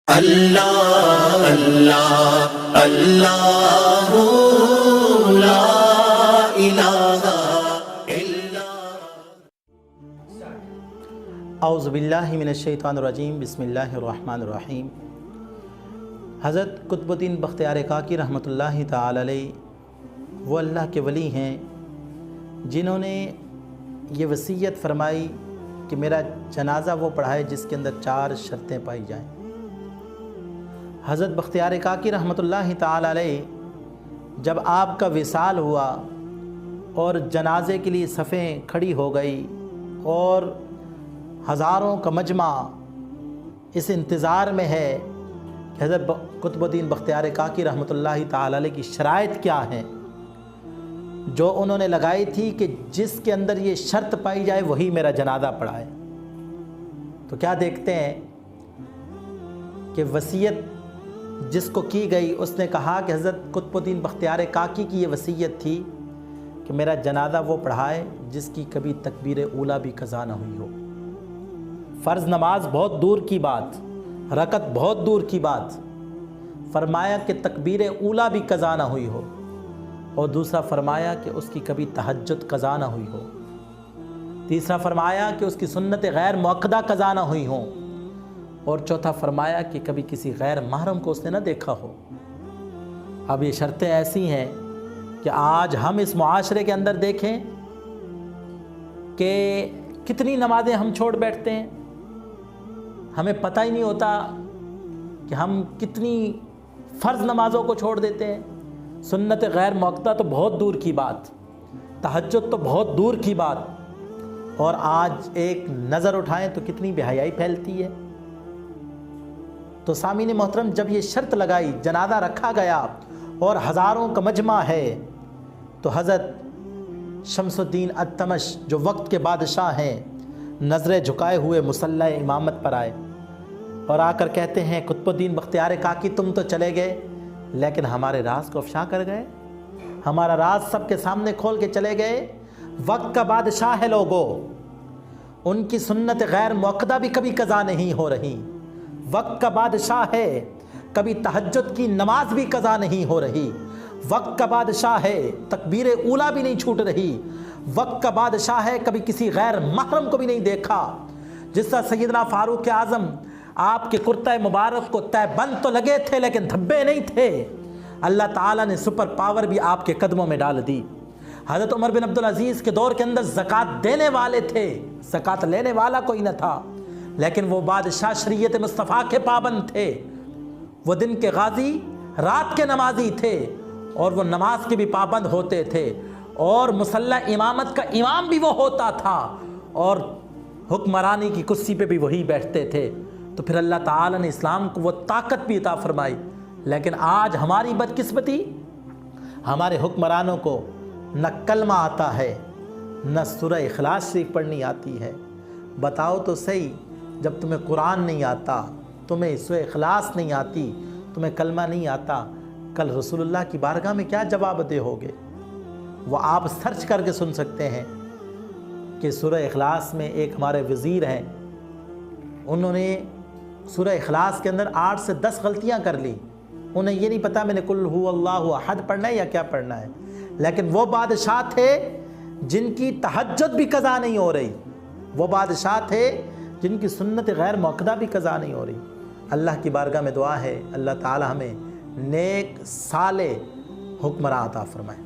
اللہ اللہ اللہ لا الہ الا اعوذ باللہ من الشیطان الرجیم، بسم اللہ الرحمن الرحیم۔ حضرت قطب الدین بختیار کاکی رحمۃ اللہ تعالی علیہ وہ اللہ کے ولی ہیں جنہوں نے یہ وصیت فرمائی کہ میرا جنازہ وہ پڑھائے جس کے اندر 4 شرطیں پائی جائیں۔ حضرت بختیار کاکی رحمۃ اللہ تعالی علیہ جب آپ کا وصال ہوا اور جنازے کے لیے صفیں کھڑی ہو گئی اور ہزاروں کا مجمع اس انتظار میں ہے کہ حضرت قطب الدین بختیار کاکی رحمۃ اللہ تعالی علیہ کی شرائط کیا ہیں جو انہوں نے لگائی تھی کہ جس کے اندر یہ شرط پائی جائے وہی میرا جنازہ پڑھائے، تو کیا دیکھتے ہیں کہ وصیت جس کو کی گئی اس نے کہا کہ حضرت قطب الدین بختیار کاکی کی یہ وصیت تھی کہ میرا جنازہ وہ پڑھائے جس کی کبھی تکبیر اولیٰ بھی قضا نہ ہوئی ہو۔ فرض نماز بہت دور کی بات، رکعت بہت دور کی بات، فرمایا کہ تکبیر اولیٰ بھی قضا نہ ہوئی ہو، اور دوسرا فرمایا کہ اس کی کبھی تہجد قضا نہ ہوئی ہو، تیسرا فرمایا کہ اس کی سنت غیر مؤکدہ قضا نہ ہوئی ہوں، اور چوتھا فرمایا کہ کبھی کسی غیر محرم کو اس نے نہ دیکھا ہو۔ اب یہ شرطیں ایسی ہیں کہ آج ہم اس معاشرے کے اندر دیکھیں کہ کتنی نمازیں ہم چھوڑ بیٹھتے ہیں، ہمیں پتہ ہی نہیں ہوتا کہ ہم کتنی فرض نمازوں کو چھوڑ دیتے ہیں۔ سنت غیر مؤکدہ تو بہت دور کی بات، تہجد تو بہت دور کی بات، اور آج ایک نظر اٹھائیں تو کتنی بے حیائی پھیلتی ہے۔ تو سامعین محترم، جب یہ شرط لگائی، جنازہ رکھا گیا اور ہزاروں کا مجمع ہے، تو حضرت شمس الدین التمش جو وقت کے بادشاہ ہیں نظریں جھکائے ہوئے مصلی امامت پر آئے اور آ کر کہتے ہیں قطب الدین بختیار کاکی تم تو چلے گئے لیکن ہمارے راز کو افشا کر گئے، ہمارا راز سب کے سامنے کھول کے چلے گئے۔ وقت کا بادشاہ ہے لوگوں، ان کی سنت غیر مؤکدہ بھی کبھی قضا نہیں ہو رہی، وقت کا بادشاہ ہے کبھی تہجد کی نماز بھی قضا نہیں ہو رہی، وقت کا بادشاہ ہے تکبیر اولیٰ بھی نہیں چھوٹ رہی، وقت کا بادشاہ ہے کبھی کسی غیر محرم کو بھی نہیں دیکھا۔ جس طرح سیدنا فاروق اعظم آپ کے کرتہ مبارک کو تہ بند تو لگے تھے لیکن دھبے نہیں تھے، اللہ تعالیٰ نے سپر پاور بھی آپ کے قدموں میں ڈال دی۔ حضرت عمر بن عبدالعزیز کے دور کے اندر زکوٰۃ دینے والے تھے، زکوٰۃ لینے والا کوئی نہ تھا، لیکن وہ بادشاہ شریعت مصطفیٰ کے پابند تھے، وہ دن کے غازی رات کے نمازی تھے، اور وہ نماز کے بھی پابند ہوتے تھے، اور مصلی امامت کا امام بھی وہ ہوتا تھا، اور حکمرانی کی کرسی پہ بھی وہی بیٹھتے تھے۔ تو پھر اللہ تعالیٰ نے اسلام کو وہ طاقت بھی عطا فرمائی، لیکن آج ہماری بدقسمتی، ہمارے حکمرانوں کو نہ کلمہ آتا ہے نہ سورہ اخلاص شریف پڑھنی آتی ہے۔ بتاؤ تو صحیح، جب تمہیں قرآن نہیں آتا، تمہیں سورہ اخلاص نہیں آتی، تمہیں کلمہ نہیں آتا، کل رسول اللہ کی بارگاہ میں کیا جواب دے ہوگے؟ وہ آپ سرچ کر کے سن سکتے ہیں کہ سورہ اخلاص میں ایک ہمارے وزیر ہیں، انہوں نے سورہ اخلاص کے اندر 8 سے 10 غلطیاں کر لی، انہیں یہ نہیں پتا میں نے قل هو اللہ احد پڑھنا ہے یا کیا پڑھنا ہے، لیکن وہ بادشاہ تھے جن کی تہجد بھی قضا نہیں ہو رہی، وہ بادشاہ تھے جن کی سنت غیر مؤکدہ بھی قضا نہیں ہو رہی۔ اللہ کی بارگاہ میں دعا ہے اللہ تعالی ہمیں نیک صالح حکمراں عطا فرمائے۔